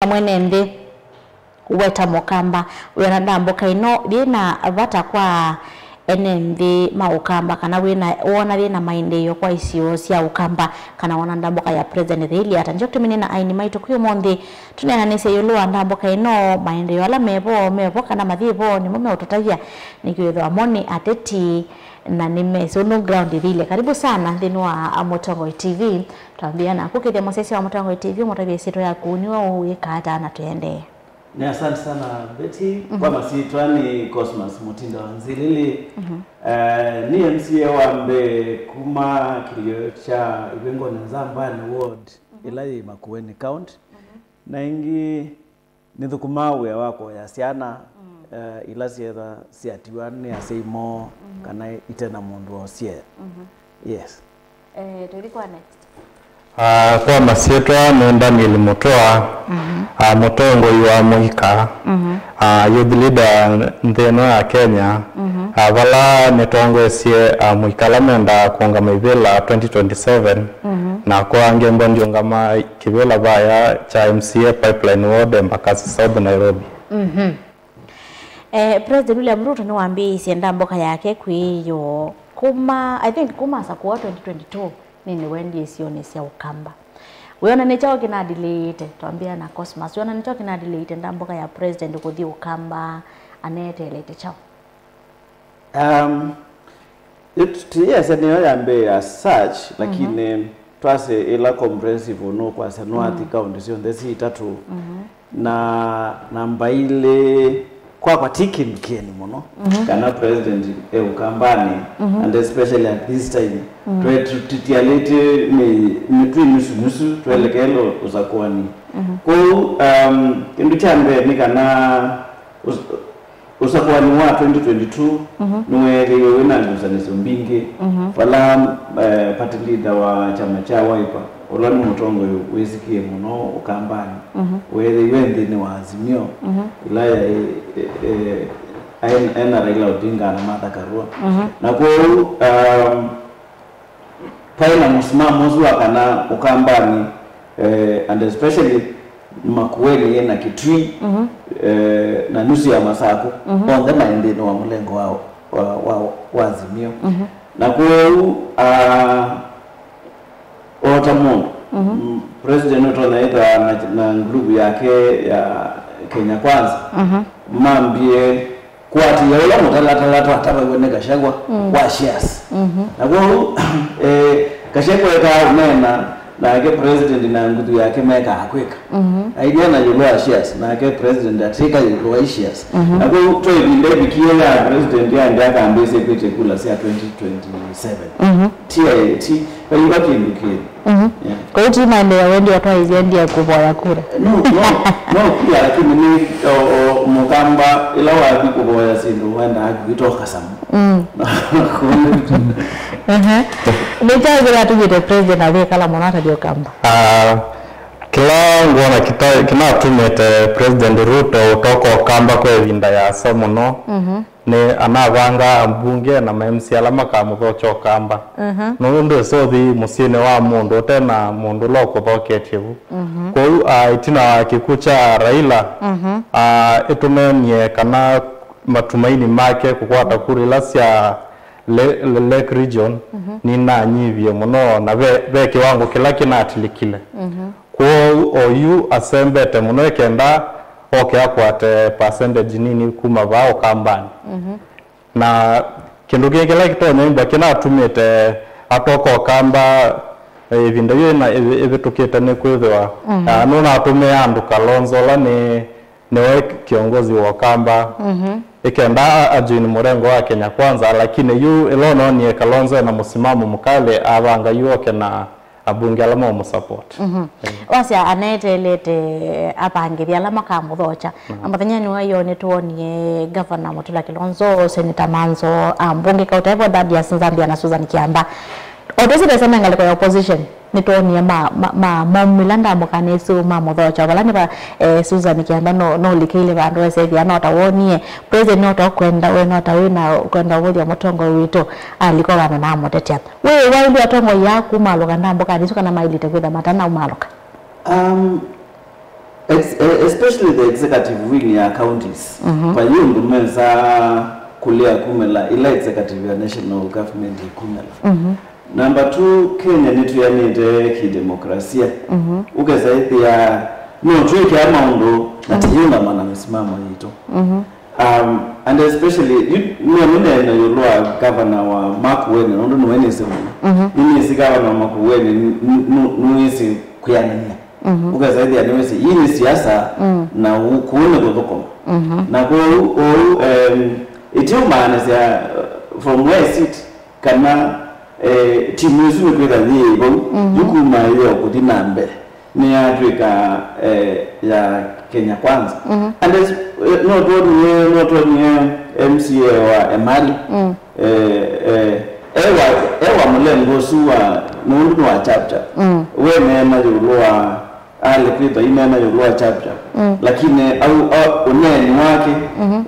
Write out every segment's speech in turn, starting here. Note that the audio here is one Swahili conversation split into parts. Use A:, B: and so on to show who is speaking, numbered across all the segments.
A: mwene ndi weta mukamba wena ndamboka ino bina bata kwa NMV maukamba kana wona wina maendeleo kwa isio sia ukamba kana wona ndamboka ya president really atanjokto minina aini maitu kuyo monde tunena nese yolo ndamboka ino maendeleo ala mebo kana mathibo ni mume utotavia nikiwetho amoni ateti na nimeso no ground vile. Karibu sana ndino wa Motongo TV. Tuambiana kukithia mosesi wa Motongo TV motavia sito ya kuniwa uweka hata na tuende.
B: Ni asante sana Betty kwa masitwani Cosmas Mutinda Nzilili ni MCA wambe kuma kilio cha Ibengo Nzamba ni ward Ilai Makueni County na ingi nithukumawe wako ya siana ilasietha siatiwani aseimo kana itena mundu osie. Yes.
A: Tulikuwa next.
C: Kwa masitwa ni Daniel Mutoa Mutongo wa Muhika youth leader ntheno ya Kenya vala netongo sie Muhika menda kuonga mivila 2027 na kwa ngembo ndiongama kivila vaya cha MCA Pipeline Ward Embakasi South Nairobi.
A: President William Ruto ni waambi sienda mboka yake kuiyo kuma I think kuma sakuwa 2022 nini wendi sioni sia ukamba. Weona nechao kina delete tuambia na Cosmas. Weona nechao kina delete ndamboka ya president kuthi ukamba anete elete chao.
B: Yes, ni yambe as such lakini twase ila comprehensive no kwa Sanuati county sio ndesi itatu na namba ile kwa tiki mkieni muno kana president ukambani and especially at this time tutialete ni nusu tuelekelo usakwani kwa kindu chambe ni kana usakwani wa 2022 nuwele wena ngusanizo mbingi wala party leader wa chama cha Wiper Olani Mutongo wesikie muno ukambani wele wende ni wa Azimio ilaya aina Raila Odinga na Martha Karua na kwa paina msimamo zwa kana ukambani and especially Makueni na Kitui na nusu ya Masako on the maendeleo wa mlengo wa Azimio na kwa Otamu president otonaita na group yake ya Kenya Kwanza mambie kwati ya ula mutalatala ataba wene Gachagua wa shares na kwa Gachagua ka umena na ake president na ngudu yake meka hakweka idea na yulwa shares na ake president atika yulwa shares na kwa to ibinde bikiyo ya president ya ndaka ambese kwete kula sia 2027 TIT walibaki mbiki
A: kwa hiyo maendeleo wendi watu hizi kuvoya kura
B: no pia lakini ni mukamba ila wapi kuvoya sindu wenda akitoka samu
A: Nita bila tujite president awe kala monata dio kamba.
C: Kila ngona kina tumete president Ruto utoko kamba kwa vinda ya somono ni anavanga mbunge na MC alama kamuthocho kamba no ndo sothi musine wa mundu tena mundu loko thoketivu kwa hiyo itina kikucha Raila itumenie kana matumaini make kukwata kuri lasia Lake region ni na nyivye muno na be kiwango kila kinatilikile kwa oyu asembete muno ekenda akwate percentage nini kuma bao kambani na kindu kingela kitonye imba kinatumite atoko kamba vinda yena evitukite ne kwethwa nona atume andu Kalonzo la ni kiongozi wa kamba ikenda ajini murengo wa Kenya Kwanza lakini yu ilono ni Kalonzo na musimamo mukale abanga yuoke na abunge alama mu support
A: wasia anetelete apangiria alama kamuthocha amathanya ni wayo ni tuonie governor Mutula Kilonzo Senator Manzo ambunge kautaivo Dadia Zambia na Susan Kiamba odosi desema ngaliko ya opposition ni tuonie milanda mukanesu muthocha balani ba Susan Kiamba no likile bandu ese ana tawonie president no takwenda we no tawina kwenda wodi ya Mutongo wito aliko bana na motetia we waili atongo yaku maloka ndambo kanisuka na maili tekwenda matana umaloka
B: especially the executive wing ya counties kwa hiyo ndumeza kulia kumela ila executive ya national government kumela number 2 Kenya nitu ya nite kidemokrasia ugezaidi ya no tuweke amaundo na tiyunga mana misimamo yito and especially mine na yulua governor wa Makueni nondo nuweni simu nini si governor wa Makueni nuisi kuyanania ugezaidi ya nuisi hii ni siasa na kuune kutoko na kwa itiumane siya from where I sit kana timu yesu kwenda hiyo yukuma hiyo kutinambe ni Afrika ya Kenya kwanza and not only MCA wa Emali ewa mlengo suwa nundu wa chapter we mema yulua alikwita imema yulua chapter lakini au uneni wake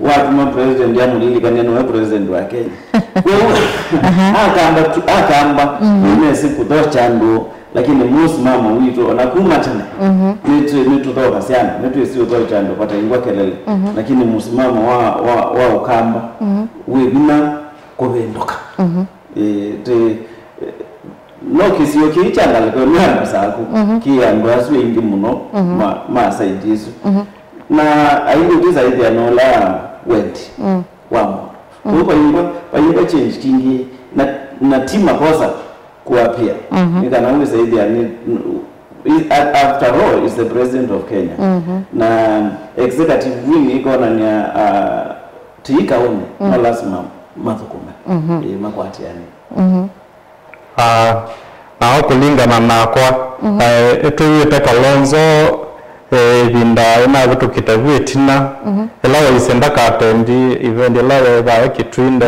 B: watu ma president ya mulili kaneno wa president wa Kenya akamba imesi kutocha ndo lakini musi mama wito anakuma tena nitu toka sana nitu isiyo tocha ndo pata ingwa kelele lakini musi mama wa ukamba webina kubendoka no kisiyo kichanga leko mwana sako kiyango aswe ingi muno ma saidizo na ayindo zaidi anola went wamo kwa change kingi na tima kosa kuapia nikana zaidi ya after all is the president of Kenya na executive wing iko na ni tika one na lazima mathukume makwati yani
C: na kulingana nakwa etuwite Kalonzo binda ina vitu kitavyetina ila isenda katendi event ila ba kitwinde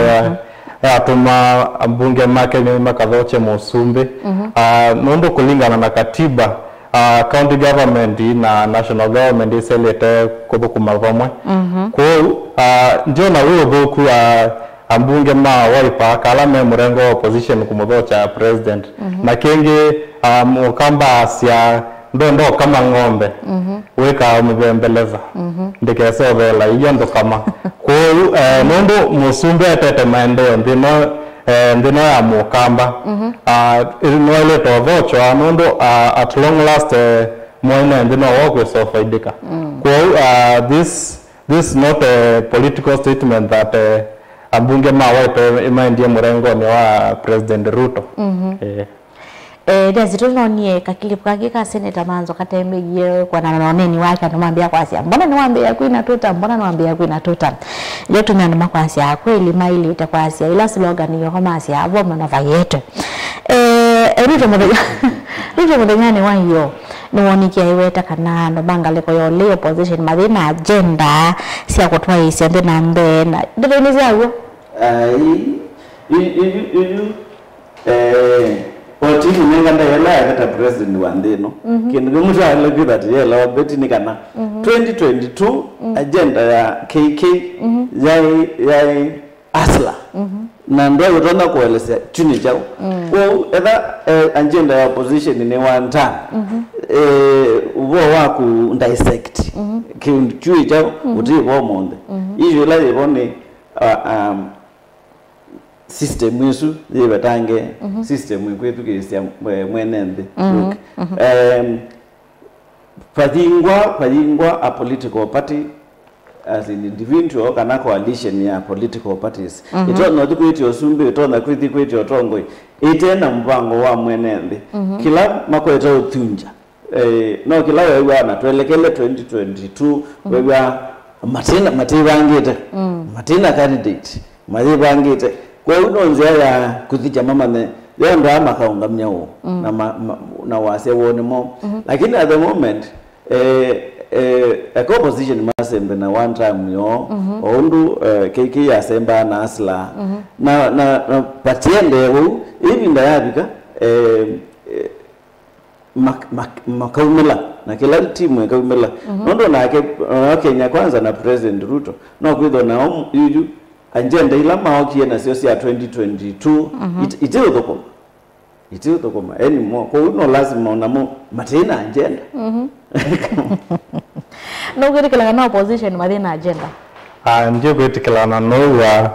C: atuma ambunge make makathoche Musumbi nondo kulingana na katiba county government na national government iselete kuthukuma vamwe kwa ndio na wewe boku ambunge ma waipa kala me murengo opposition kumuthocha president na kingi mukamba asia ndo kama ng'ombe weka mubembeleza ndikeso vela iyo ndo kama kwa nondo Musumbi atete maendeleo ndino ya mukamba no ile tothocho nondo at long last moine ndino wokwe so faidika kwa this not a political statement that ambunge mawaipe imaendie murengo ni wa President Ruto
A: Dezi tunonie kakilipu kakika Senator Manzo katembegie kwa nanoneni wake anamwambia kwa asia mbona niwaambia kuina tuta mbona niwaambia kuina tuta leo tumeandama kwa asia kweli maili itakuwa asia ila slogan hiyo kama asia avo manova yetu Ruto mudengani wa hiyo nuwonikia iweta kana no bangaleko yo leo position madina agenda siya kutwa isi ande na mbe na dito inizi hawa
B: Otimu nenganda yela yakata president wandeno kindu mutu alagi that yela wabeti nikana 2022 agenda ya KK yai asla na ndio utona kuelezea chini chao kwa either agenda ya opposition ni one time uvo waku dissect kindu chui chao utivo monde hiyo la yone system yesu yebatange system kwetu kisia mwenende padingwa a political party as an individual kana coalition ya political parties itona tukwiti osumbe itona kwiti otongwe itena mpango wa mwenende kila makweta utunja no kila wewe na tuelekele 2022 wewe matibangite matina candidate matibangite kwa unonzia ya kuthicha mama ne leo ndo ama kaunga mnyao na wase wone mo lakini at the moment a opposition masembe na one time yo ondu KK ya semba na asla na patiende hu hivi ndayabika makaumela na kila timu ya kaumela nondo na Kenya kwanza na President Ruto no kwitho na yuju agenda ila maokie na sio ya 2022 itio dokoma anymore kwa hiyo lazima unamo matena agenda
A: no gwetikila na opposition mathina agenda
C: ndio gwetikila no wa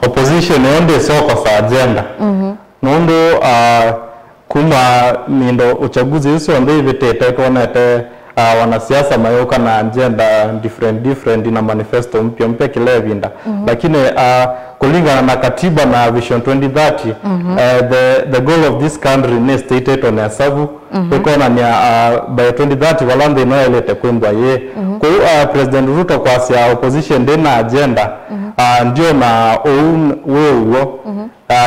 C: opposition onde soko sa agenda nondo kuma mindo uchaguzi hizo ndio vitete tuonete wanasiasa mayoka na agenda different na manifesto mpya kile vinda lakini kulingana na katiba na vision 2030 the goal of this country ni stated on asabu iko na by 2030 walande no elete kwembwa ye kwa president Ruto kwa sia opposition na agenda ndio na wewe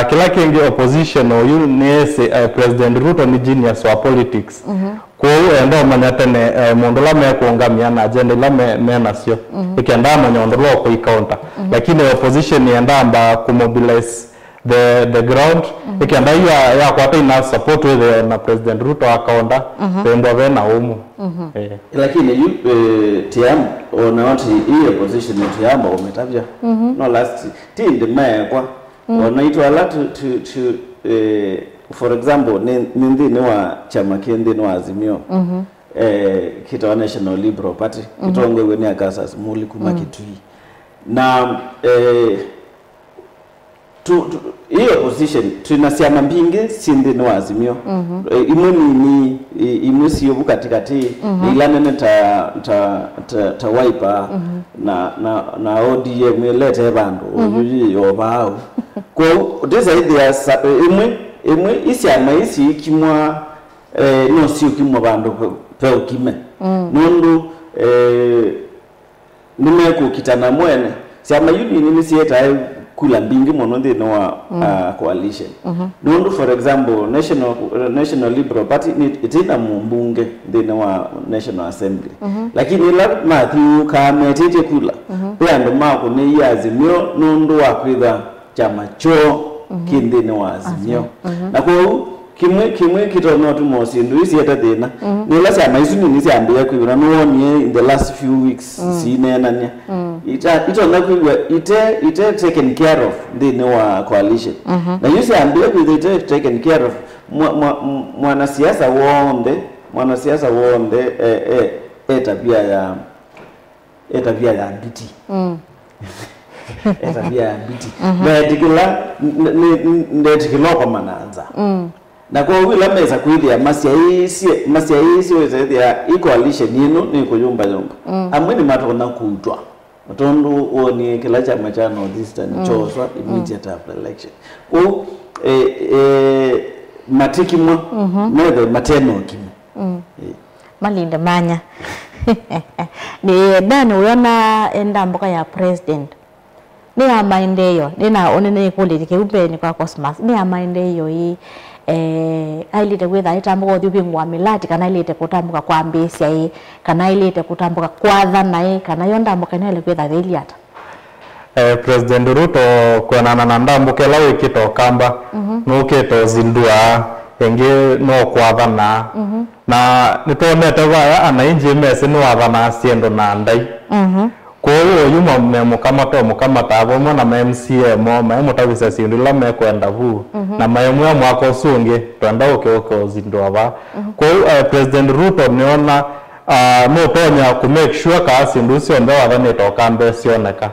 C: kila kingi opposition oyu ni president Ruto ni genius wa politics kwa hiyo ndo manyatene mondola me kuongamia na agenda la me sio ikienda manyondolo ko counter lakini opposition ni ndamba ku mobilize the ground ikienda ya kwata ina support with na president Ruto akaonda pembo vena umu
B: lakini tiam ona wati hii opposition tiamba umetavya no last tinde kwa wanaitwa la to for example ni wa chama kindi no Azimio kita National Liberal Party kitongwe ni akasa muli kuma kitui na hiyo opposition tunasiama mbinge sindi no Azimio imwe ni imwe siyo katikati ilane ta wiper na ODM ilete bandu ujuji yobao kwa this idea imwe isiama isi kimwa no sio kimwa bandu pe ukime nundu nimeko kitana mwene siama yuni ni sieta kula mbingi mono ndino wa coalition nundu for example National Liberal Party itina mbunge ndino wa National Assembly lakini la Matthew kametete kula pe ando mako ni Azimio nundu wa kwitha chama cho kindino wa Azimio na kwa kimwe kitono tu mosi ndu isi eta thina ni la chama isu ni siambia kwira no ni in the last few weeks sinena nya ito na kwira ite taken care of ndino wa coalition na yusi ambia kwira ite taken care of mwanasiasa wonde tabia ya biti tabia ya biti na ndikila kwa mananza na kwa wila meza kuilia masia hisi weze ya coalition yenu ni kuyumba amweni mato na kutwa matondu oni kila chama cha Northeastern choswa immediate after election o matiki mo never mateno kimi
A: malinde manya ni dani uyona enda mboka ya president ni amaendeyo nina onene kulitike upeni kwa Cosmas ni amaendeyo hii ailite gwetha itambuka thiubingwa milati kana ilite kutambuka kwa mbesia hii kana ilite kutambuka kwa thana kana yondambuka nele gwetha thiliata
C: president Ruto kwenana na ndambuke la wikito kamba nukito zindua enge no kwa thana na nitonete vaya anainji mesi no athana siendo na ndai kwa hiyo yuma mukamata abo na MCM mutavisa sindu la mekwenda vu na mayemwe mwako sungi twenda uko zindwa ba kwa hiyo president Ruto niona no tonya ku make sure ka sindu sio ndo wathane toka mbe sioneka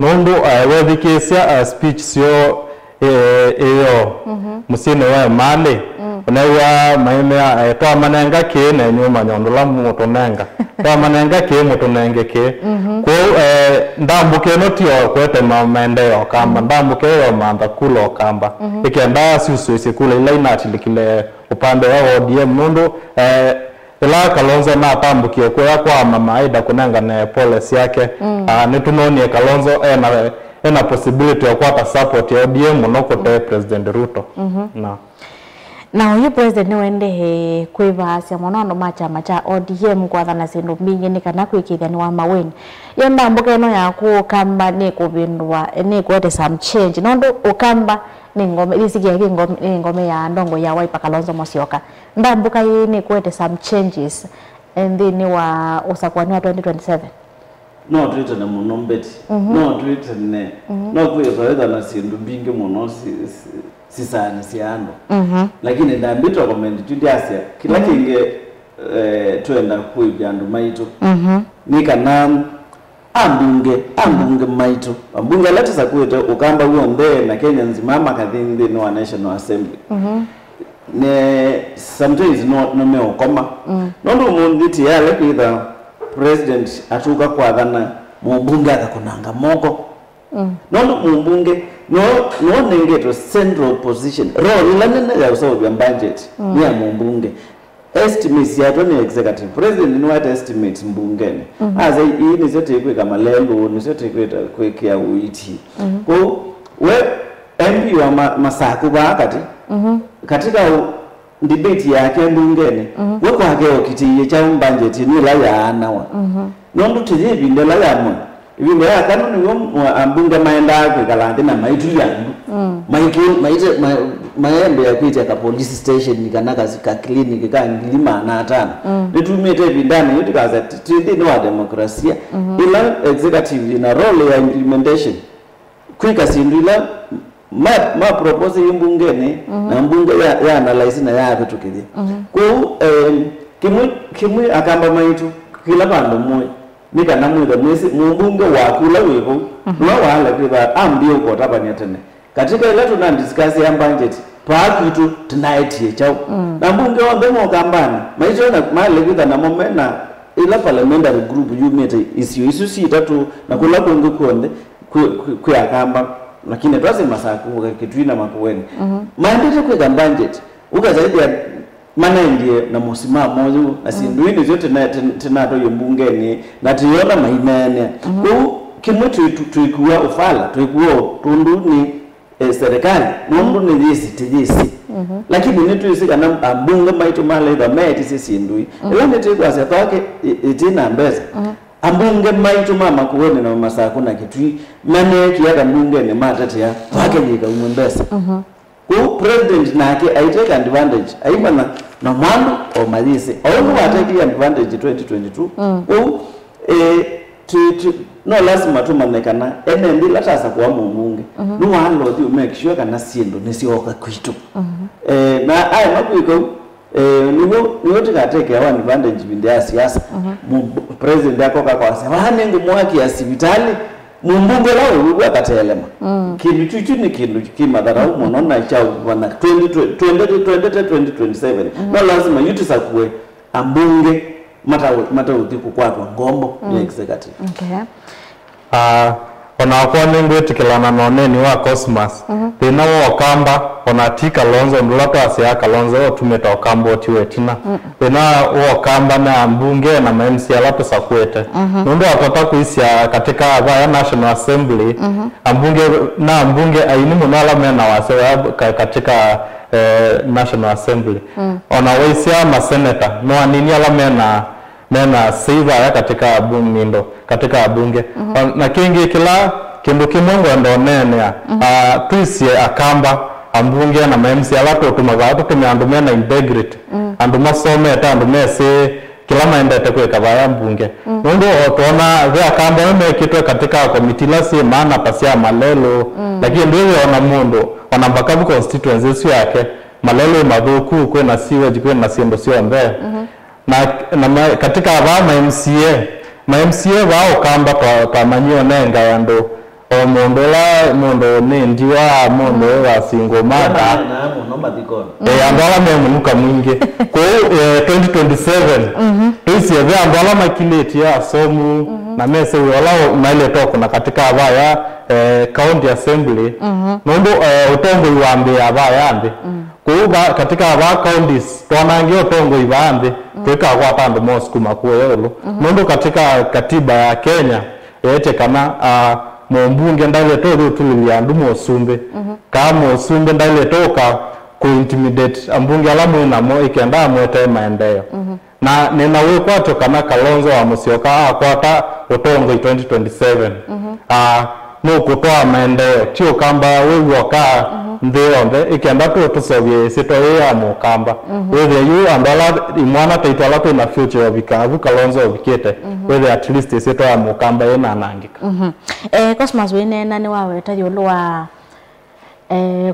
C: nundu wethikisia speech sio iyo musine wa mali unawa maimea toa manenga ke na nyuma nyondola mutonenga toa manenga ke mutonenge ke kwa ndambuke no tio kwete mamende yo kamba ndambuke yo manda kulo kamba ikenda susu isikule ila inatilikile upande wa ODM mundu ila Kalonzo na tambukie kwa mama aida kunanga na policy yake nitunoni Kalonzo ena possibility ya kupata support ya ODM unokote president Ruto
A: na huyu president ni wende kwivasya monono machama cha ODM kwathana sindu mbingi ni kana kwikithia ni wa maweni yenda mboka ino yaku kamba ni kubindwa ni kwete some change nondo ukamba ni ngome isikia ngome ya ndongo ya Wiper Kalonzo Musyoka ndambuka hii ni kwete some changes and then ni wa usakwani wa 2027
B: no treat na munombeti no treat ne no kweza na sindu mbingi muno sisana siando lakini ndambitwa comment tudiasia kila kinge twenda kuibya andu maitu ni kana ambunge maitu ambunge alatisa kuite ukamba uonde na Kenya nzima makathindi no National Assembly ne sometimes no me okoma nondo munditi yale kwitha president atuka kwathana mubunge akakunanga moko nondo mubunge no nengeto central position role lanene ya usawa budget ni ya mubunge estimates ya toni executive president ni what estimates mbungeni as hii ni zote ikwe kama lelo ni zote ikwe kwa uiti ko we MP wa Masaku bakati katika debate yake mbungeni we kwa hake okitiye cha budget ni la ya anawa nondo tije binde la ya mo ibinde ya kanuni yo ambunge maenda kwa kalandi na maitu yangu maembe ya kuita ka police station nikanaka zika clinic ka ngilima na atana nitumete bindani yote kaza tindi no demokrasia ila executive ina role ya implementation kwika sindila ma propose yimbungeni na mbunge ya analyze na ya vitu kidi ku kimwe akamba maitu kila bando moyo nika namuda mwezi mbunge wa kula wevo no wala kiba ambio ko tabanya tene katika ile tuna discuss ya budget pakitu tonight ye chao na mbunge wa ndemo kambani maicho na mali kwitha na momena ila parliamentary group you mete isu sitatu na kula kungu konde kwa kamba lakini twase Masaku kitwina makuweni mandete kwa budget ukazaidi ya mana ndiye na musimamo moyo asinduini zote na tenato yombungeni na tiona maimene ku kimwe tuikuwa ufala tuikuwa tunduni serikali nombo ni jisi lakini nitu isika na ambunge maitu male da meti sisindui ila nitu kwa se kwake itina mbeza ambunge maitu mama kuone na Masaku na kitui mane kiaka mbungeni matati ya kwake jika umwembesa ku president nake I take advantage aimana na mwandu o malise au take advantage 2022 no lazima tumanekana enendi latasa kwa mbunge no walo you make sure kana siendo nisioka kwitu na ai makuiko niwo tikateke awa advantage binde ya siasa president yako kwa sababu hanengo mwaki ya sibitali mumbunge lao uwa katelema kindu chuchu ni kindu kimadhara umonona chao wana 2027 no lazima yutisakwe ambunge mata utiku kwatwa ngombo ni executive
C: onakwa ningwitikilana noneni wa Cosmas thina wokamba onatika lonzo ndulato asia kalonzo otumeta okamba otiwetina thina wokamba na mbunge na MC alato sakwete ndo atata kuisia katika ya National Assembly mbunge aini munala mena wase katika National Assembly onawaisia maseneta no anini ala mena seiva ya katika bunge katika bunge na kingi kila kindu kimungu ndo nene tuisie akamba ambunge na MC alato tumagatu tumeandume na integrity anduma someta andume se kila maendete kwa kavaya mbunge ndo otona vya akamba kitwe katika komiti la si maana pasia malelo lakini ndio ona mundu wanambakabu constituency yake malelo madhuku kwa na siwe jikwe na siendo sio mbe na katika ava MCA wao kamba kwa manyo nenga yando o mondo ni ndiwa mondo wa singo mada andala memunuka mwingi kwa 2027 tuisi ya andala makileti ya somu na mese wala maile toko na katika ava ya county assembly nondo utongo iwambe ava yambe kuba katika ava counties twanangi utongo iwambe tweka kwa tandu mosku makuelo nondo katika katiba ya Kenya yete kana mbunge ndale todo tulilia ndumo osumbe kama osumbe ndale toka kuintimidate ambunge alamu na mo ikenda mwete maendeleo na ninawe kwato kana Kalonzo wa Musyoka kwata utongo 2027 no kutoa maendeleo tio kamba wewe waka ndionde ikenda to tusovye sito ya mukamba wewe you andala imwana taitwala to na future obikavu Kalonzo obikete wewe at least sito ya mukamba yena anangika
A: Cosmas wene nani wawe tayolwa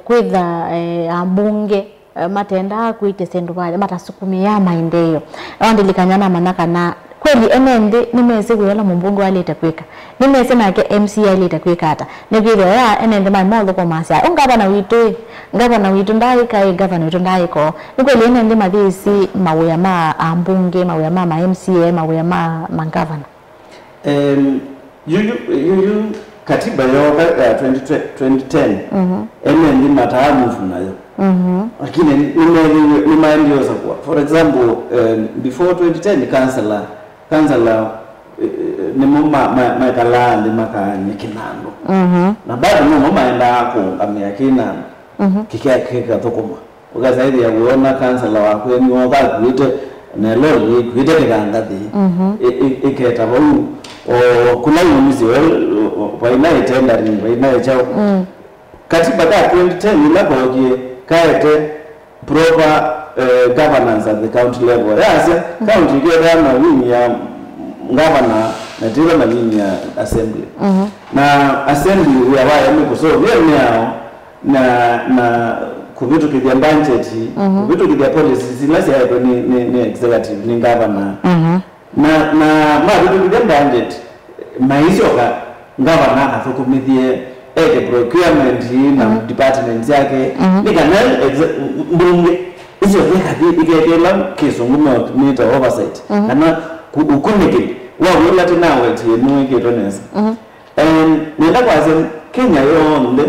A: kwitha ambunge matenda kuite sendu wale matasukumia maendeleo awandilikanyana manaka na kweli enende nimeze kuyala mumbungu wale itakweka nimeze nake MCA ile itakweka hata nibiro ya enende mai modo kwa masia ungabana witu ndai kai gavana witu ndai ko nikweli enende madisi mawe ma ambunge mawe ma MCA mawe ma mangavana
B: you katiba yo 2010 enende matamu funayo lakini ni maendeleo kwa for example before 2010 kansala ni mama kalandi makanye kinando na bado mama enda ko amya kinando kika thokoma ukazaidi ya kuona kansala wako ni woga kuite na lolo kuite kangathi iketa bau o kuna yumizi waina tendering waina chao katiba ka 2010 ilakoje kaete proper governance at the county level. Yes, county get na wing ya governor na tira na wing ya assembly. Na assembly ya waya mko so vile yao na kuvitu kidia budget, kuvitu kidia policies lazima hapo ni executive ni governor. Na vitu kidia budget maizo ka governor afukumithie procurement na department yake ni kana mbunge hizo ikekela kisunguma meter oversight kana ukunike wa wala tinawe tie no iketonesa nenda kwaze Kenya yonde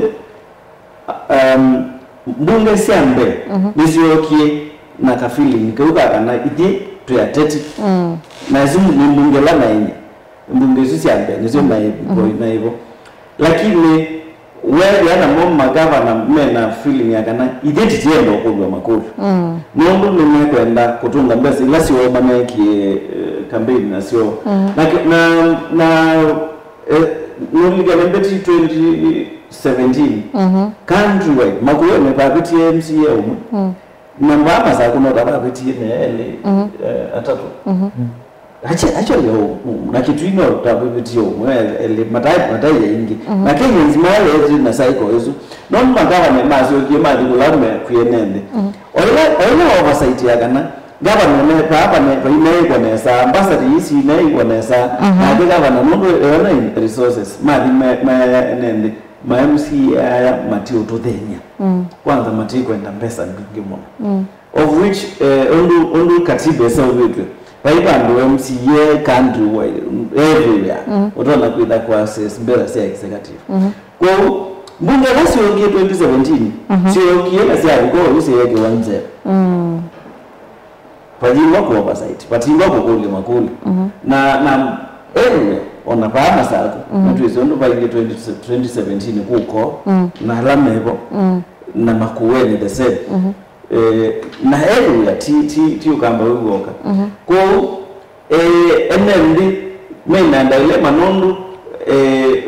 B: mbunge siambe nisiokie na kafili nikauka kana iti to ya 30 na zimu ni mbunge la naini mbunge siambe nisio na hivyo lakini wewe ana mama governor mena feeling yakana ideti tiendo kwa makuru nombo nimekwenda kutunga mbesi ila sio bana ki campaign na sio na noliga mbeti 2017 countrywide makuru mepapiti MCA namba masa kuna tabapiti ne atatu acha leo na kitu ino tabibitio ele matai ingi na Kenya nzima yetu na cycle hizo non magavana mazo yemali kulame kuyenende oila oversight yakana government hapa ne kwa nesa ambassador isi ne kwa nesa na governor mungu ona resources mali nende ma MCA ya matio to Kenya kwanza matio kwenda pesa ngimo of which only katiba sawa vitu Paipando MCA country wide everywhere. Utona kuida kwa access mbele si executive. Kwa bunge lasi ongie 2017. Sio kiela si alikuwa yuse yake wanze. Pajimwa kwa oversight. Pajimwa kwa kule makuli. Na everywhere ona paama sako. Mtu isondo pa ile 2017 kuko na alama hivyo. Na makuweni the same. Na everywhere ti ukamba ugoka ko NMD mena ndaile manondo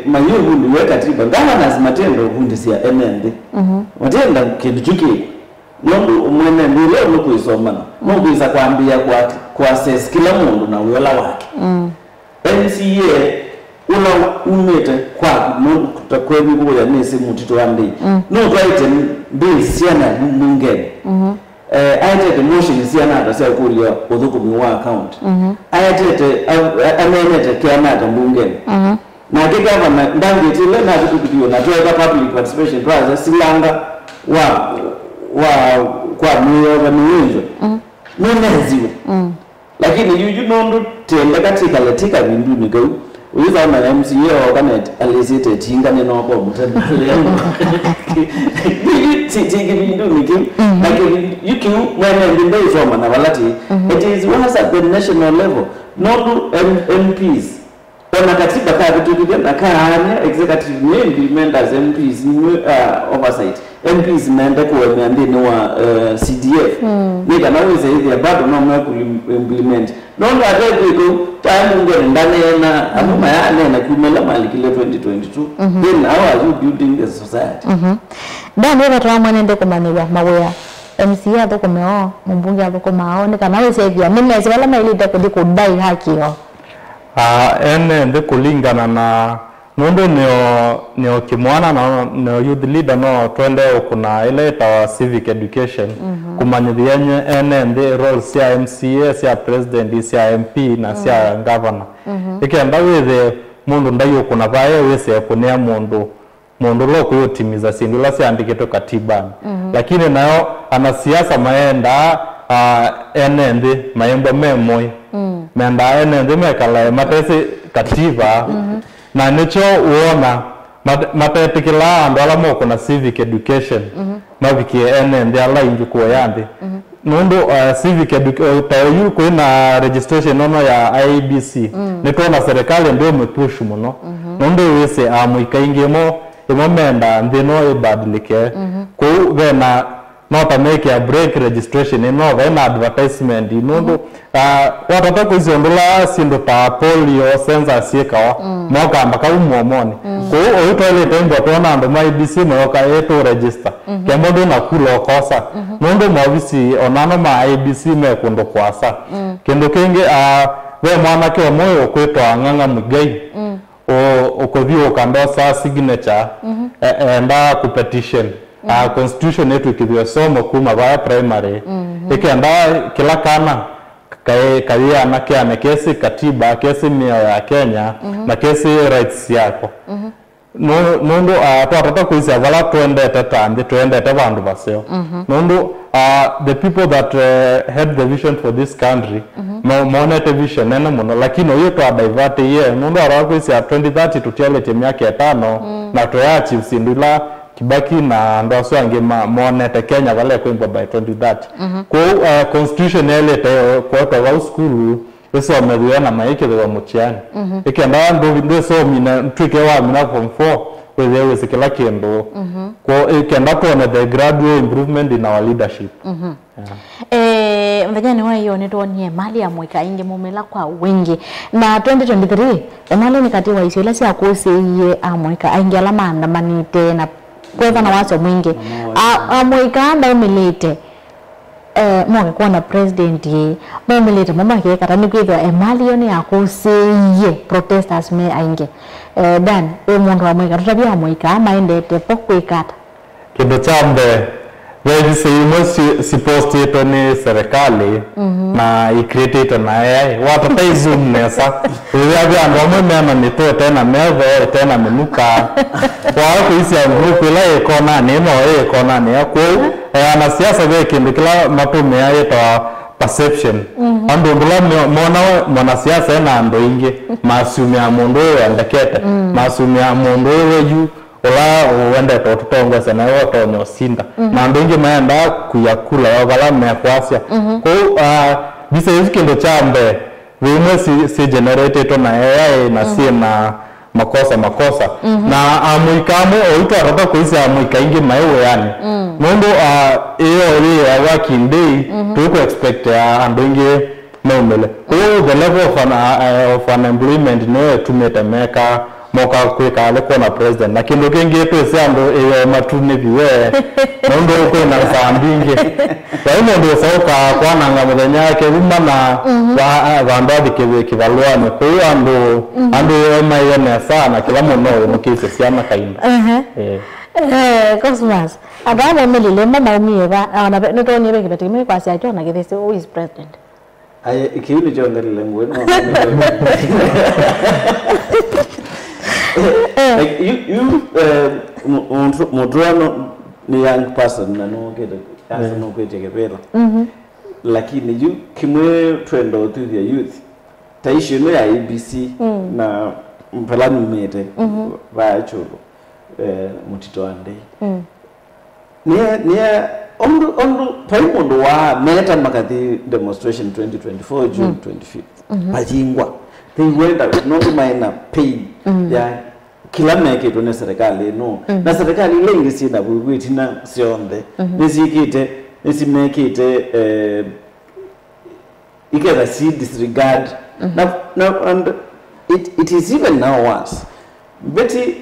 B: manyungu ndiwe katiba governance matendo hundi sia NMD matenda kindu chuki nondo umwene ndile nukuisoma nokuisa kwambia kwa assess kila mundu na uyola wake MCA una umete kwa kutakwebi kuya nese mutito wandi no right bill siana mungeni ayatete motion siana atasa kulia odhukumi wa account ayatete amenete kianata mungeni na government ndange tile na kutukiyo na toa public participation process silanga wa kwa mwiyo na mwiyo mweneziwe lakini you know tenda katika letika bindu nikau uyiza na MCA organize alizite tinga neno kwa mtandao tiki bindu nikim lakini you when they from na walati it is once at the national level not MPs ona katiba ka vitu kigenda kaanya executive may implement as MPs oversight MPs naenda kuambia ni wa CDF ni kana weze hivi bado na implement non ateko time ngene ndane na amuma yale na kumela mali kile 2022 then how are you building the society
A: bana watu amwende kumaniwa mawe MCA to kumeo mbunge hapo mao ni kana weze hivi mimi wala maili kudai haki yo
C: ene kulingana na Nondo neo kimwana na neo youth leader no twende kuna ile ta civic education kumanyithia the roles ya MCA cia president cia MP na cia governor ikenda withe mundu ndayo kuna bae wese kunia mundu lo kuyotimiza sindula ciandikitwe katibani lakini nayo ana siasa maenda enende maembo memoi menda enende mekala matesi katiba na nicho uona matetikila andala moko na civic education mavikie enende ala ingi kuoyandi nondo civic education tayo kuna registration nono ya IEBC nitona serikali ndio mepush muno nondo wese amuikaingemo imomenda ndino ibadilike ko vena not make a break registration no vena advertisement nondo watata kuziondola sindo ta polio senza siekawa moka mbaka umomoni ko oyitole tembo tona ndo IEBC moka yeto register kembo na kulo kosa nondo mavisi onano ma IEBC mekundo kwasa kendo kenge we mwana ke moyo kwetwa nganga mugai okovio kandosa signature enda ku petition constitution yetu kivyo somo kuma vya primary ikenda kila kana kaya na kiane kesi katiba kesi mio ya Kenya na kesi rights yako nondo twatata kuisia vala twende tatandi twende tavandu vaseo nondo the people that had the vision for this country monete vision nena muno lakini oyo to divert ye nondo arakuisia 2030 tutiale miaka 5 na toyachi sindula Kibaki na ndoso ange monete Kenya vale kwimba by 2030 ko constitution ele te kwa wa school eso ameruya na maike de muchiani ikenda ndo so mina twike wa mina form 4 wewe sikila kendo ko ikenda kuona the gradual improvement in our leadership
A: mvejani wa hiyo nitonie mali ya mweka inge mumela kwa wengi na 2023 mali ni kati wa isio lasi akose ye amweka inge ala maandamanite na kwa na waso mwingi amweka anda umelete mwa kwa na president ye mumilete mama ke katani kwithwa emali yoni yakoseye protesters me ainge dan mundu wa mweka tutabia mweka maendete pokwikata
C: kindo chambe wewe supposed to ni serikali na i-create na AI watu taizum nesa wewe ando mwana ni to tena mevo tena menuka kwa kuisi ya group ila ekona neno ekona ne kwa ana siasa wewe kindu kila matume yaita perception ando ndula mwana siasa na ando inge masumi ya mundu andakete masumi ya mundu yu ola uende totongo sana wote nyosinda na ndingi maenda kuyakula wala mekwasia ko bisa hizo chambe wewe si generated na AI na si na makosa na amuikamo oito arata kuisa amuikaingi mayo yani nondo hiyo ya working day to expect andingi nomele the level of unemployment no tumetemeka moka kweka alikuwa na president na kindo kenge pesa ndo matune biwe ndo uko na sambinge kwa hiyo ndio sauka kwa nanga mudenya yake umana vandadi kivalwane kwa hiyo ando mayene sana kila mmoja mkise siana kainda
A: Cosmas adana melile mama umieva na nitoni beke betime kwa sia tona githese who is president
B: aye ikiuni jongelele ngweno like you modrano ni young person na no get as no kweteke pera lakini you kimwe trend out the youth taisho no ya IEBC na mpelani mete ba chulo mutito ande ne ondo paimondo wa meta makati demonstration 2024 June 25th bajingwa they went out not minor pay ya kila meke tuna serikali no na serikali ile ingisina bwitina sionde nisimekite ikera see disregard now and it is even now once beti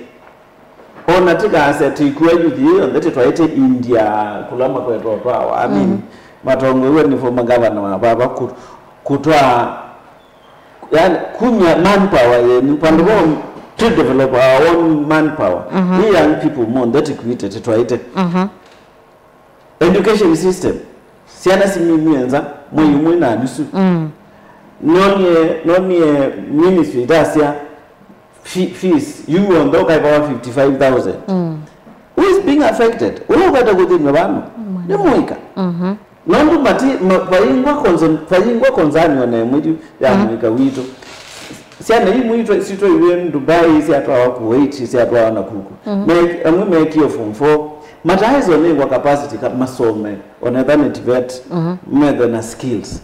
B: ona tika asset ikuwa yuthi on that twaite India kulama kwa twa I mean matongo iwe ni former governor wa baba kutwa yani kunya manpower yenu pande to develop our own manpower. We young people more that equated to try it. Education system. Siana simienza mwe na nusu. Noni ministry dasia fees you on doka about 55,000. Who is being affected? Ulo kwata kuti ngabano. Ni muika. Nondu mati fayingwa konzani wana mwitu ya muika wito. Siana hii mwitu sito iwe Dubai si atwa wa Kuwait si atwa wana kuku. Make your form 4 mataizo ni kwa capacity masome onethanity vet method na skills.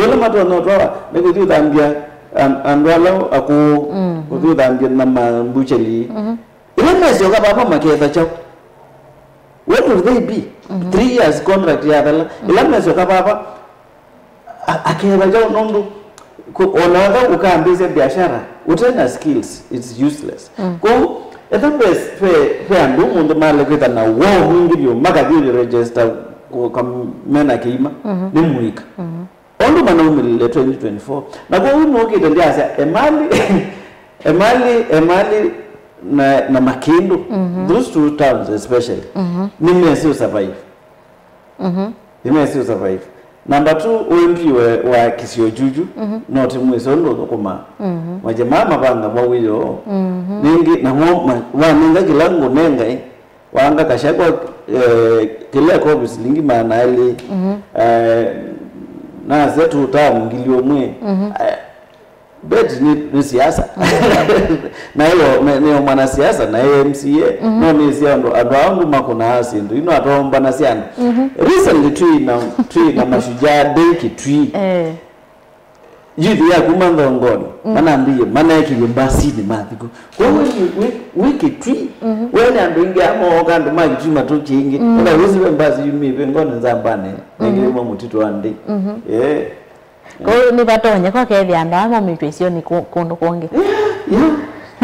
B: Wala matu anotwa nikuti udambia andwala aku kuti udambia na mambucheli. Ile mesi yoka papa maketha chao. What will they be? 3 years contract ya dala. Ile mesi yoka papa aketha chao nondu onaga ukaambize biashara utena skills it's useless. Eta pe andu mundu male kwita na wo mwingi yo makadiri register kwa mena kima ni muika. Ondu mana umilile 2024 na kwa uno okita ndiasa emali na Makindu those two towns especially ni mesi survive. Ni mesi survive. Number 2 OMP wa Kisio Juju not mweso ndo kuma waje mama banga bawilo ningi na wa ninga kilango nenga wanga kashakwa kile ko bislingi maana ile na zetu tamu ngilio mwe bet ni siasa na hiyo ni mwana siasa na MCA no ni siasa ndo wangu makona asindu ino atomba na siana recently tree na mashujaa deki tree jidi ya kumanda ngoni anaambie maana yake mbasi ni mathiko kwa wiki tree wewe ando ingia ama okando maji chuma to chingi na wizi mbasi yumibe ngoni nzambane ngirimo mutito ande
A: Kwa ni batonye kwa kevi anda ama mitwesio ni kondo konge.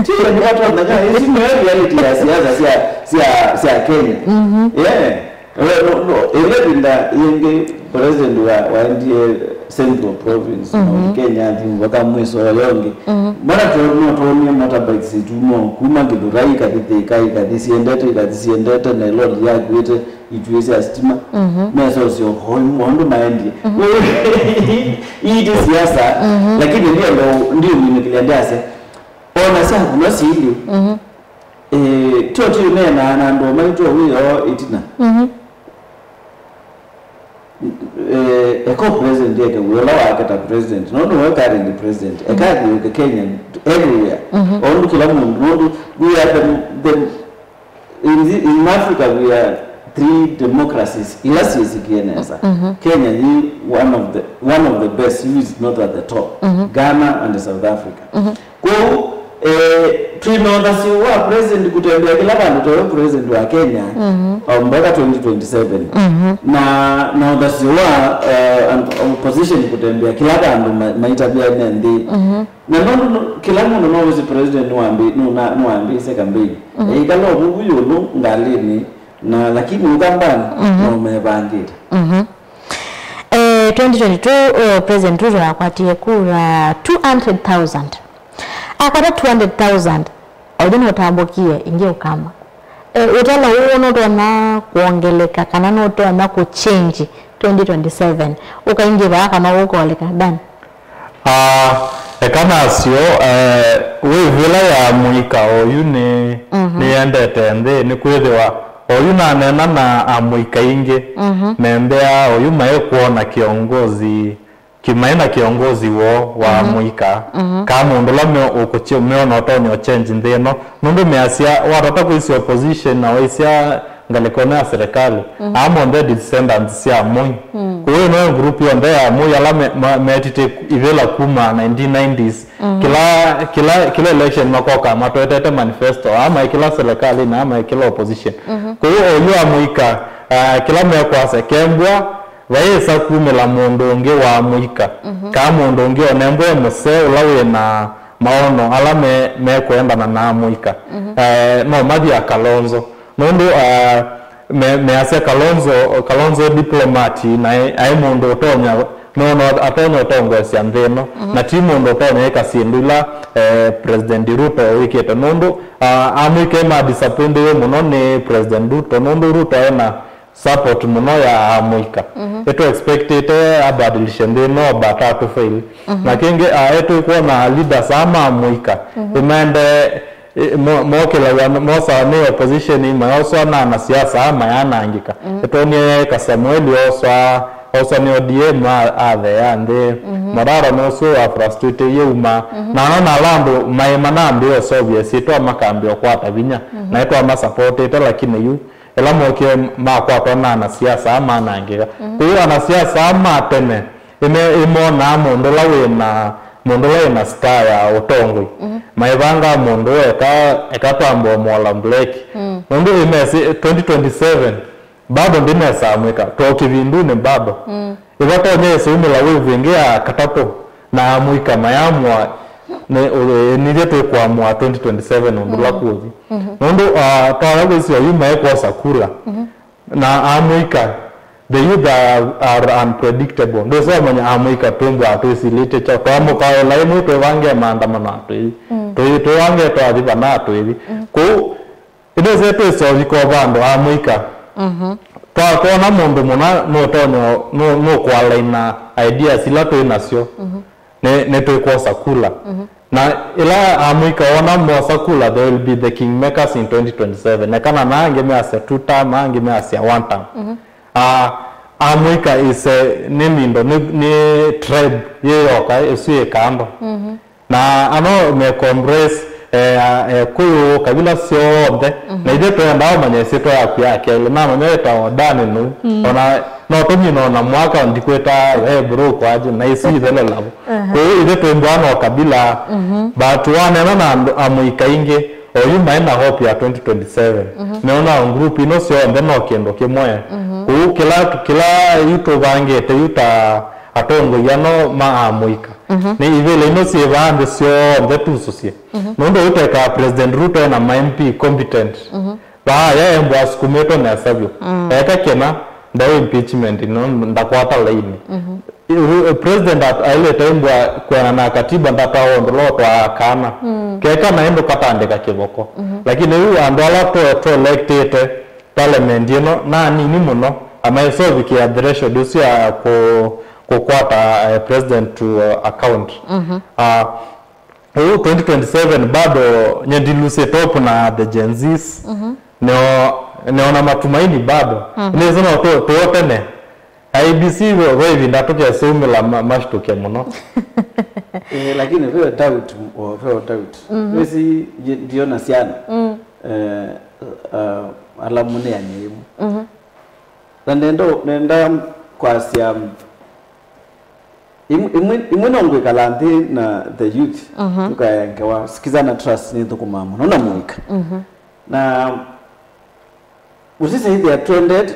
B: Tiyo ni watu wanajua hizi ni reality ya siasa sia Kenya. Ile binda yenge president wa NDA Central Province of Kenya ndi wakamweso yonge. Mara tuone motorbikes tumo kuma kidurai kadisiendete na lori ya kwete itwese astima meso sio hondo maendi hii siasa lakini ndio mimi kiliandase ona sasa kuna sili toti na ndo maito huyo itina eko president yake wala wakata president no current president ekadi Kenyan everywhere only kila mundu we are the in Africa we are 3 democracies ilasi zikieneza. Kenya is one of the best, who is not at the top. Ghana and South Africa. Kwa tunaona si wa president kutembea kila bantu to president wa Kenya mpaka 2027 na udasi wa opposition kutembea kila bantu maitabia ndi na kila mtu no president nuambi sekambili ikalo bubuyo ngalini na lakini ukambani no mebangira
A: 2022 president Ruto akwatie kura 200,000 akata 200,000 odino tambokie ingie ukamba utala uno tona kuongeleka kana no tona ku change 2027 ukaingie baka mawoko oleka dan
C: ekana sio we vila ya muika oyu ni endete nde ni kwethiwa oyu na nena na amuika ingi nendea oyu mae kuona kiongozi kimaina kiongozi wa muika kama mundu la ukuchio meona otoni o change ndeno nundu measia watata kuisi opposition na waisia ngalikona serikali amo the descendants ya moi kwa hiyo no group yo ndea moi ala metite ivela kuma 1990s kila election makoka matoetete manifesto ama kila serikali na ama kila opposition kwa hiyo oyu muika kila mekwase kembwa vaisa kumela mundu nge wa muika kama mundu nge onembwe muse ulawe na maono ala mekwenda na muika no mathi ya Kalonzo mundu me ase Kalonzo diplomati na ai mundu tonya no atonyo tongo cia nthino na timu ndo tonyo ekasindula President Ruto wikete nondo amwike ma disappoint muno ni President Ruto nondo Ruto ena support muno ya amwika eto expected abadilishe nthino batatu fail na kingi eto iko na leaders ama amwika imende mokela mosa ni opposition imaoso na siasa ama yanangika eto ni Kasamueli also ni ODM athe ande marara no so frustrated yuma na landu maimanambi o Soviet sitwa makambi okwata binya na etwa ma supported lakini yu ela moke makwata na siasa ama nangiga kuyo na siasa ama tene imona mundu lawe na star ya utongwe maivanga mundu ekatwambo mola black mundu imesi 2027 bado ndimesa mweka toki vindune bado ivatonye sumula wevingia katato na mwika mayamwa nijetu kwa mwa 2027 ndula kuzi ndo tawago sio yuma eko sakula na amwika the youth are unpredictable ndo sio manya amwika tumbo atusilite cha kwamo kwa laini to wange maandamano atu to wange to adiba na atu hivi ko ndo zetu sio viko bando amwika kwa na mundu muna no tonyo no kwa line idea sila to inacio ne to kwa sakula na ila amwika ona mo sakula they will be the kingmakers in 2027 na kana nange me ase 2 term nange me ase 1 term amwika is nimindo ni tribe yeyoka esuye kando na ano me compress kuyo kabila siode na ide to ndao manyesito yake ile na manyeta odani no ona no tonyi no na mwaka ndikweta bro kwaje na isi ile labo kwa hiyo ide to ndano kabila but wana na amwika inge oyuma ina hope ya 2027 naona group ino sio ndeno kendo kimoya kwa hiyo kila yuto bangete yuta atongo yano maamwika ni ivele ino si vande sio ndetu sosie nondo uteka President Ruto na MP competent ba ya mbwa skumeto na sabyo eka kena ndawo impeachment ino ndakwata laini President ile tembo kwa na katiba ndata ondolo kwa kana keka naendo katandika kiboko lakini huyu andala to elected parliament na nini muno amaesolve ki address dosia kukwata president to account 2027 bado nyendiluse top na the Gen Zs neona matumaini bado inaweza to tene IBC wewe ndatoka sumela mashtuke muno
B: lakini wewe doubt wezi ndio na siana alamune ya nyemu nenda kwa siam imwenongwe kalandi na the youth tukayangewa sikizana trust ni ndukumamu nona mwika na usisa hivi ya trended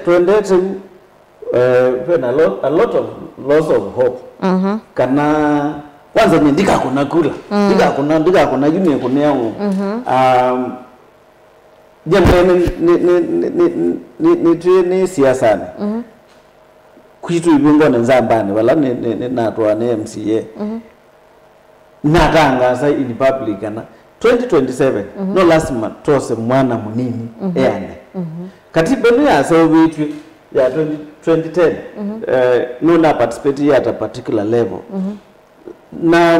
B: a lot of loss of hope kana kwanza ndika kuna kula ndika kuna juni kuna yangu jambo ni siasa ni kwitu ibingo nzambani wala ni natwa ne MCA natanga sai in public na 2027 no last month tose mwana munini ene katiba ni ya Soviet ya 2010 no na participate at a particular level na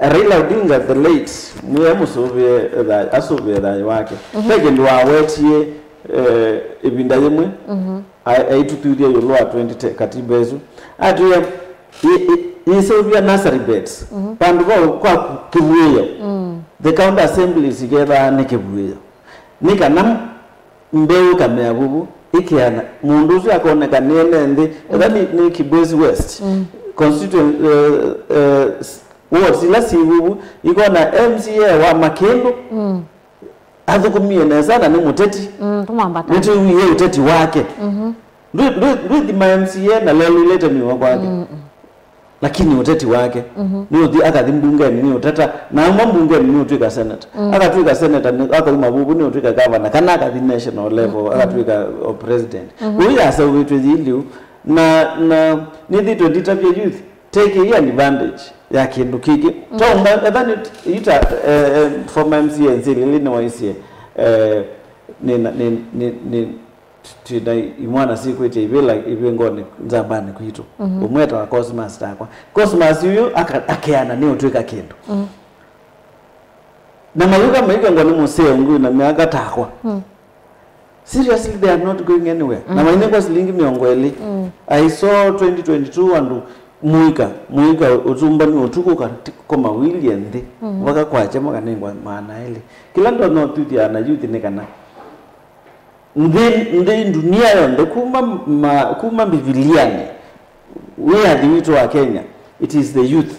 B: Raila Odinga the late muyamu Soviet da wake pege ndo awetie ibinda yemwe aitutudia yolo 20 katiba ezo atuya Soviet nursery beds pandu kwa kibuyo the county assembly together nekibuyo nikana mbeu kamya bubu ikiana mundu uzi akoneka nende ndani ni Kibwezi West constituent ward sila sibubu iko na MCA wa Makendo athukumie na sana ni muteti
A: tumwambata
B: ndio yeye uteti wake ndio MCA na lelo lete ni wake lakini uteti wake niyo di aka dimbunge ni utata na mbunge ni utwika senator aka twika senator aka mabubu ni utwika governor kana aka di national level aka twika president uya so wetu zili na nithi twenditavya youth take advantage ya kindu kiki tonga ethani ita former MCA nzili ni waisie ni tina imwana siku ite ibela ibengone nzambani kwitu umweta wa Cosmas takwa Cosmas yuyo akeana ni utwika kindu na mayuka ngoni museo ngu na miaka takwa seriously they are not going anywhere na maine kwa silingi miongweli I saw 2022 andu muika utumba ni utuko koma William ndi waka kwache makanengwa maana ile kila ndo no tuti ana youth ne kana ndi dunia yonde kuma bibiliani we are the youth wa Kenya it is the youth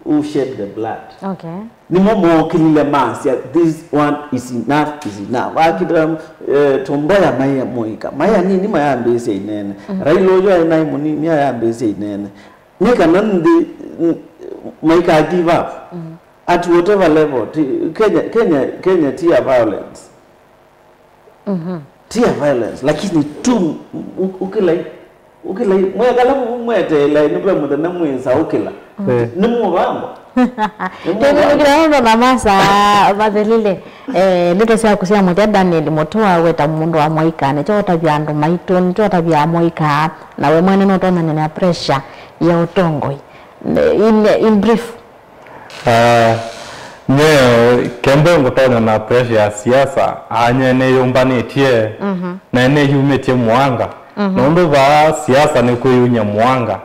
B: who shed the blood ni momo kilile masi this one is enough akidra tombaya maya moika maya nini maya mbese inene railo yo na imuni ni ya mbese inene nika nandi maika give up at whatever level Kenya tia violence tia violence lakini tu ukila mwekala mwete la nipe mudana mweza ukila nimu bambo
A: Ndio na masa badilile lito sia kusia moja Daniel Motoa weta mundu wa moika ne chota byandu maito ni chota bya moika na we mwene no tona na pressure ya utongoi in brief
C: kembe ngotona na pressure ya siasa anye ne yumbanetie na ne yumetie mwanga nondo ba siasa ne kuyunya mwanga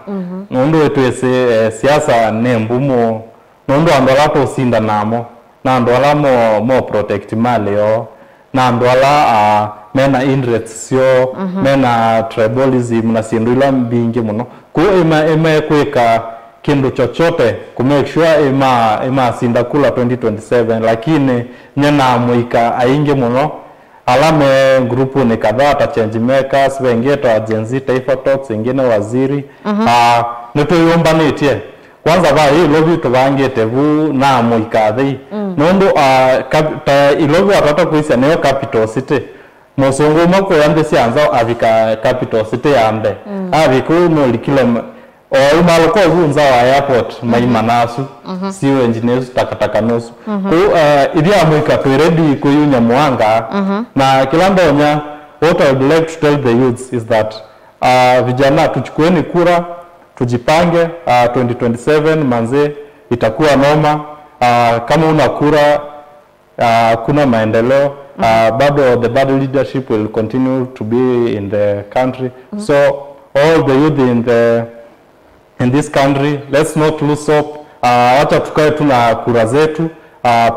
C: nondo wetu ese siasa ne mbumo nondo andola to sinda namo na andola mo protect mali yo na andola mena interests yo mena tribalism na sindula mbingi muno ku ema kweka kindu chochote ku make sure ema sinda kula 2027 lakini nyana muika ainge muno alame grupu ni kadhaa ta change makers wengeto agency Taifa Talks ingine waziri nito yombanetie kwanza ba hii lobby tubangete bu na muikathi nondo ilobi atata kuisia neyo capital city mosongo mako yande sianza avika capital city yande aviku no likile o maloko bunza wa airport maimanasu siyo engineers takataka nosu ku idia muika ready kuyunya mwanga na kilandonya what I would like to tell the youths is that vijana tuchukueni kura tujipange 2027 manze itakuwa noma kama una kura kuna maendeleo bado the bad leadership will continue to be in the country so all the youth in this country let's not lose hope wacha tukae tuna kura zetu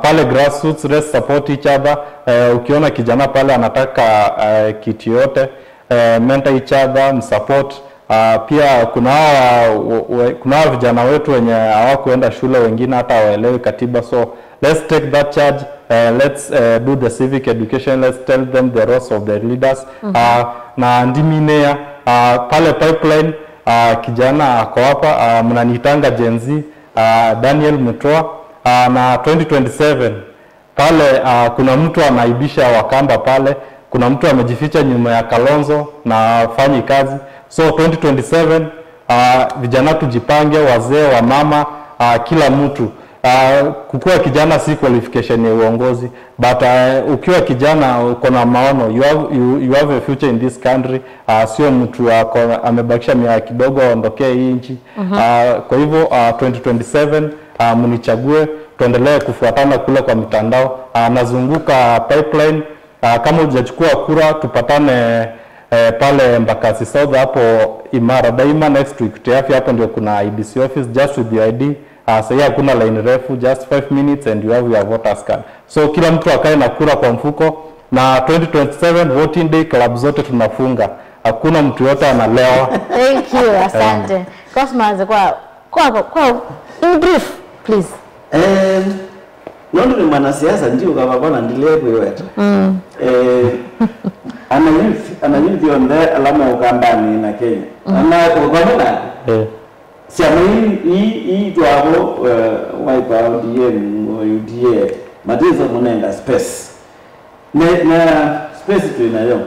C: pale grassroots let's support each other ukiona kijana pale anataka kitu yote mentor each other msupport pia kuna vijana wetu wenye hawakuenda shule wengine hata waelewi katiba so let's take that charge let's do the civic education let's tell them the roles of the leaders na ndiminea pale pipeline kijana ako hapa mnanitanga Gen Z Daniel Mutoa na 2027 pale kuna mtu anaibisha Wakamba pale kuna mtu amejificha nyuma ya Kalonzo na fanyi kazi so 2027 vijana tujipange wazee wa mama kila mtu kukua kijana si qualification ya uongozi but ukiwa kijana uko na maono you have a future in this country sio mtu amebakisha miaka kidogo aondokee hii nchi kwa hivyo 2027 mnichague tuendelee kufuatana kule kwa mitandao nazunguka pipeline kama hujachukua kura tupatane pale Mbakasi South hapo Imara Daima next week TF hapo ndio kuna IBC office just with the ID sasa hakuna line refu just 5 minutes and you have your voters card so kila mtu akae na kura kwa mfuko na 2027 voting day club zote tunafunga hakuna mtu yote analewa
A: thank you asante Cosmas kwa in brief please
B: nondo ni mwanasiasa ndio kama bwana ndilie kuiweta ana youth on there alama ukambani na Kenya ana kwa maana siamo hii tuabo wipe out UDA matizo munenda space na space tu inayo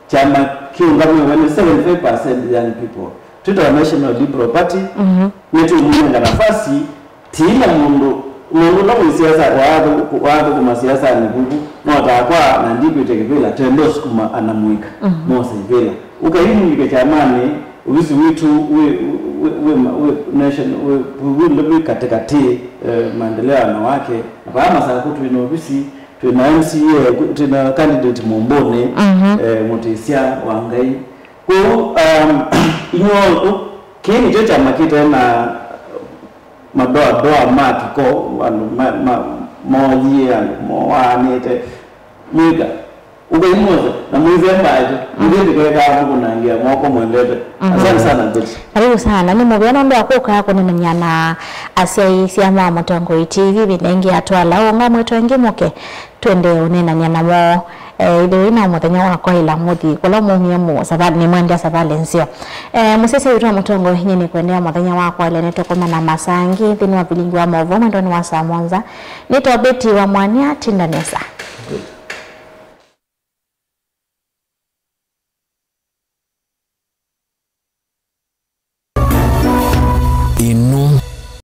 B: chama kiungamo wale 75% young people tuta National Liberal Party netu mwenga nafasi tina mundu na siasa watu kuma siasa ni bubu na watakwa na ndiko itekevela tendos kuma anamuika mosa ivela ukahimu ndike chamani uwisi witu we nation we lobi katikati maendeleo ya wanawake kwa masa kutu inobisi tuna MCA tuna candidate Mombone Mutisia Wangai ko inyo kini chocha makita na madoa makiko moji moanete mwiga ukaimoza na mwizembaje ndindi kweka hapo kunaingia mwako mwendete asante sana Betty
A: karibu sana ni mubiano ndo akoka yako nyana asia mama Tongo TV binengi atwala onga mwetu ngimoke twende unena nyana mo ile ina muthenya wa kwa ila muthi kola muhimu sabali ni mwenda sabali nsio musese yutwa Mutongo nyine kwendea muthenya wa kwa ile neto koma na masangi thini wa bilingi wa movo ndo ni wa Samonza nito Betty wa Mwania Tindanesa.